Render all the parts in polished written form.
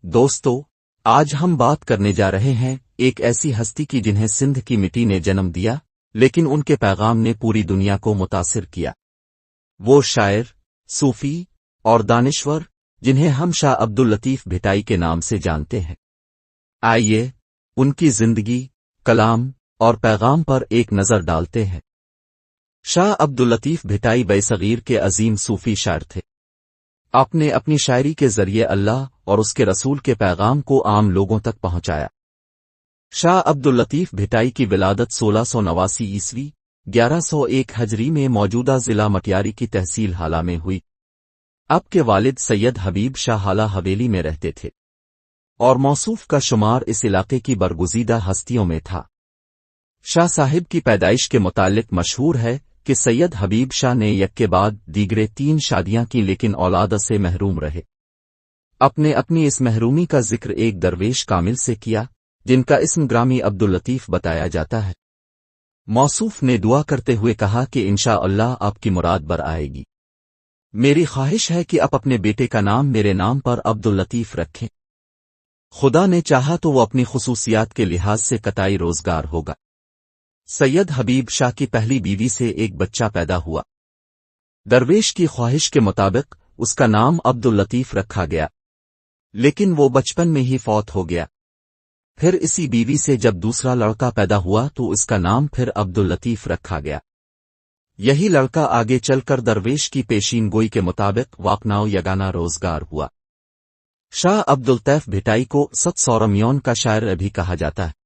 دوستو، آج ہم بات کرنے جا رہے ہیں ایک ایسی ہستی کی جنہیں سندھ کی مٹی نے جنم دیا، لیکن ان کے پیغام نے پوری دنیا کو متاثر کیا۔ وہ شاعر، صوفی اور دانشور جنہیں ہم شاہ عبداللطیف بھٹائی کے نام سے جانتے ہیں۔ آئیے ان کی زندگی، کلام اور پیغام پر ایک نظر ڈالتے ہیں۔ شاہ عبداللطیف بھٹائی بصغیر کے عظیم صوفی شاعر تھے۔ آپ نے اپنی شاعری کے ذریعے اللہ اور اس کے رسول کے پیغام کو عام لوگوں تک پہنچایا۔ شاہ عبداللطیف بھٹائی کی ولادت 1689 عیسوی 1101 ہجری میں موجودہ ضلع مٹیاری کی تحصیل ہالہ میں ہوئی۔ آپ کے والد سید حبیب شاہ ہالہ حویلی میں رہتے تھے اور موصوف کا شمار اس علاقے کی برگزیدہ ہستیوں میں تھا۔ شاہ صاحب کی پیدائش کے متعلق مشہور ہے کہ سید حبیب شاہ نے یک کے بعد دیگرے 3 شادیاں کی، لیکن اولاد سے محروم رہے۔ اپنی اس محرومی کا ذکر ایک درویش کامل سے کیا، جن کا اسم گرامی عبداللطیف بتایا جاتا ہے۔ موصوف نے دعا کرتے ہوئے کہا کہ انشاءاللہ آپ کی مراد بر آئے گی۔ میری خواہش ہے کہ آپ اپنے بیٹے کا نام میرے نام پر عبداللطیف رکھیں۔ خدا نے چاہا تو وہ اپنی خصوصیات کے لحاظ سے قطعی روزگار ہوگا۔ سید حبیب شاہ کی پہلی بیوی سے ایک بچہ پیدا ہوا۔ درویش کی خواہش کے مطابق اس کا نام عبداللطیف رکھا گیا، لیکن وہ بچپن میں ہی فوت ہو گیا۔ پھر اسی بیوی سے جب دوسرا لڑکا پیدا ہوا تو اس کا نام پھر عبداللطیف رکھا گیا۔ یہی لڑکا آگے چل کر درویش کی پیشین گوئی کے مطابق واقناؤ یگانہ روزگار ہوا۔ شاہ عبدالطیف بھٹائی کو 700 رمیون کا شاعر بھی کہا جاتا ہے۔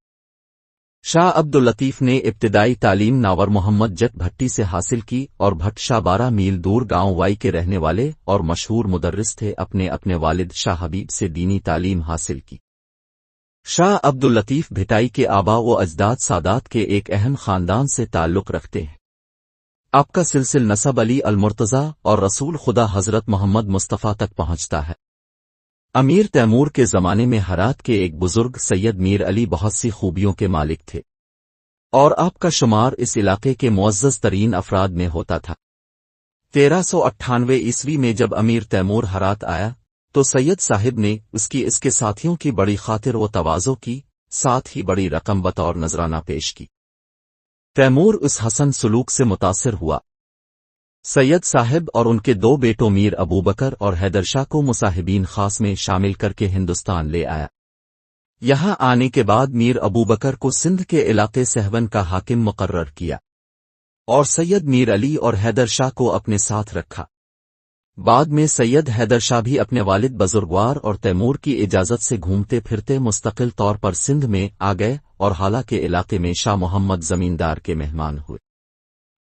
شاہ عبداللطیف نے ابتدائی تعلیم ناور محمد جٹ بھٹی سے حاصل کی اور بھٹ شاہ 12 میل دور گاؤں وائی کے رہنے والے اور مشہور مدرس تھے۔ اپنے والد شاہ حبیب سے دینی تعلیم حاصل کی۔ شاہ عبداللطیف بھٹائی کے آبا و اجداد سادات کے ایک اہم خاندان سے تعلق رکھتے ہیں۔ آپ کا سلسل نسب علی المرتضیٰ اور رسول خدا حضرت محمد مصطفیٰ تک پہنچتا ہے۔ امیر تیمور کے زمانے میں ہرات کے ایک بزرگ سید میر علی بہت سی خوبیوں کے مالک تھے، اور آپ کا شمار اس علاقے کے معزز ترین افراد میں ہوتا تھا۔ 1398 عیسوی میں جب امیر تیمور ہرات آیا تو سید صاحب نے اس کے ساتھیوں کی بڑی خاطر و تواضع کی، ساتھ ہی بڑی رقم بطور نذرانہ پیش کی۔ تیمور اس حسن سلوک سے متاثر ہوا۔ سید صاحب اور ان کے 2 بیٹوں میر ابوبکر اور حیدر شاہ کو مصاحبین خاص میں شامل کر کے ہندوستان لے آیا۔ یہاں آنے کے بعد میر ابوبکر کو سندھ کے علاقے سہون کا حاکم مقرر کیا اور سید میر علی اور حیدر شاہ کو اپنے ساتھ رکھا۔ بعد میں سید حیدر شاہ بھی اپنے والد بزرگوار اور تیمور کی اجازت سے گھومتے پھرتے مستقل طور پر سندھ میں آ گئے اور حالہ کے علاقے میں شاہ محمد زمیندار کے مہمان ہوئے۔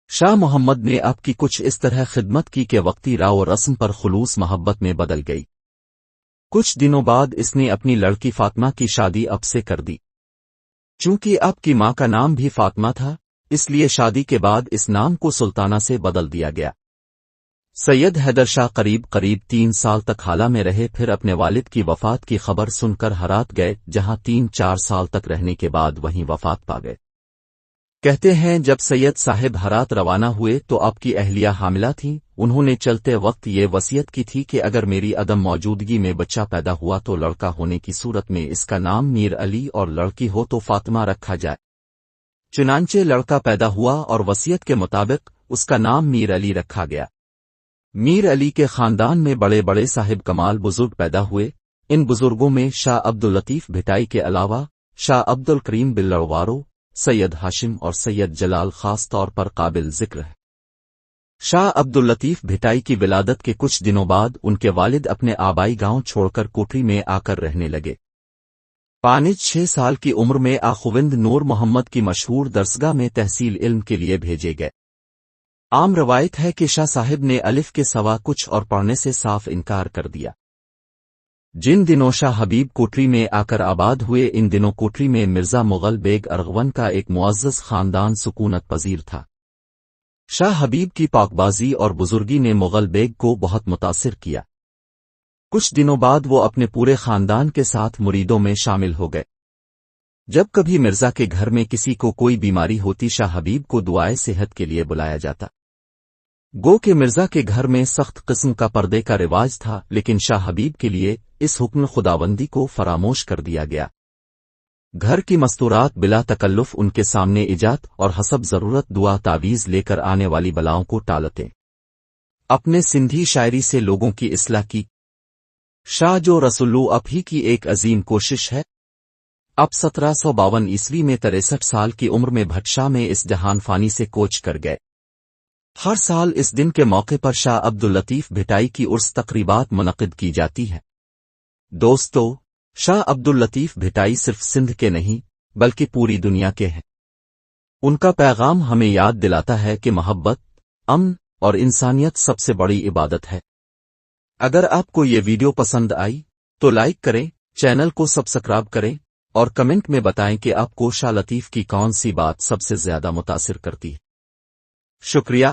شاہ محمد نے آپ کی کچھ اس طرح خدمت کی کہ وقتی راو رسم پر خلوص محبت میں بدل گئی۔ کچھ دنوں بعد اس نے اپنی لڑکی فاطمہ کی شادی اب سے کر دی۔ چونکہ آپ کی ماں کا نام بھی فاطمہ تھا، اس لیے شادی کے بعد اس نام کو سلطانہ سے بدل دیا گیا۔ سید حیدر شاہ قریب 3 سال تک حالہ میں رہے، پھر اپنے والد کی وفات کی خبر سن کر ہرات گئے، جہاں 3-4 سال تک رہنے کے بعد وہیں وفات پا گئے۔ کہتے ہیں جب سید صاحب ہرات روانہ ہوئے تو آپ کی اہلیہ حاملہ تھیں۔ انہوں نے چلتے وقت یہ وصیت کی تھی کہ اگر میری عدم موجودگی میں بچہ پیدا ہوا تو لڑکا ہونے کی صورت میں اس کا نام میر علی اور لڑکی ہو تو فاطمہ رکھا جائے۔ چنانچہ لڑکا پیدا ہوا اور وصیت کے مطابق اس کا نام میر علی رکھا گیا۔ میر علی کے خاندان میں بڑے بڑے صاحب کمال بزرگ پیدا ہوئے۔ ان بزرگوں میں شاہ عبداللطیف بھٹائی کے علاوہ شاہ عبدالکریم بلڑوارو، سید ہاشم اور سید جلال خاص طور پر قابل ذکر ہے۔ شاہ عبداللطیف بھٹائی کی ولادت کے کچھ دنوں بعد ان کے والد اپنے آبائی گاؤں چھوڑ کر کوٹری میں آ کر رہنے لگے۔ 5 سال کی عمر میں آخوند نور محمد کی مشہور درسگاہ میں تحصیل علم کے لیے بھیجے گئے۔ عام روایت ہے کہ شاہ صاحب نے الف کے سوا کچھ اور پڑھنے سے صاف انکار کر دیا۔ جن دنوں شاہ حبیب کوٹری میں آ کر آباد ہوئے، ان دنوں کوٹری میں مرزا مغل بیگ ارغون کا ایک معزز خاندان سکونت پذیر تھا۔ شاہ حبیب کی پاکبازی اور بزرگی نے مغل بیگ کو بہت متاثر کیا۔ کچھ دنوں بعد وہ اپنے پورے خاندان کے ساتھ مریدوں میں شامل ہو گئے۔ جب کبھی مرزا کے گھر میں کسی کو کوئی بیماری ہوتی، شاہ حبیب کو دعائے صحت کے لیے بلایا جاتا۔ گو کہ مرزا کے گھر میں سخت قسم کا پردے کا رواج تھا، لیکن شاہ حبیب کے لیے اس حکم خداوندی کو فراموش کر دیا گیا۔ گھر کی مستورات بلا تکلف ان کے سامنے ایجاد اور حسب ضرورت دعا تعویذ لے کر آنے والی بلاؤں کو ٹالتے۔ اپنے سندھی شاعری سے لوگوں کی اصلاح کی شاہ جو رسولو اب ہی کی ایک عظیم کوشش ہے۔ اب 1752 عیسوی میں 63 سال کی عمر میں بھٹشاہ میں اس جہان فانی سے کوچ کر گئے۔ ہر سال اس دن کے موقع پر شاہ عبداللطیف بھٹائی کی عرس تقریبات منعقد کی جاتی ہیں۔ دوستو، شاہ عبداللطیف بھٹائی صرف سندھ کے نہیں بلکہ پوری دنیا کے ہیں۔ ان کا پیغام ہمیں یاد دلاتا ہے کہ محبت، امن اور انسانیت سب سے بڑی عبادت ہے۔ اگر آپ کو یہ ویڈیو پسند آئی تو لائک کریں، چینل کو سبسکرائب کریں اور کمنٹ میں بتائیں کہ آپ کو شاہ لطیف کی کون سی بات سب سے زیادہ متاثر کرتی ہے۔ شکریہ۔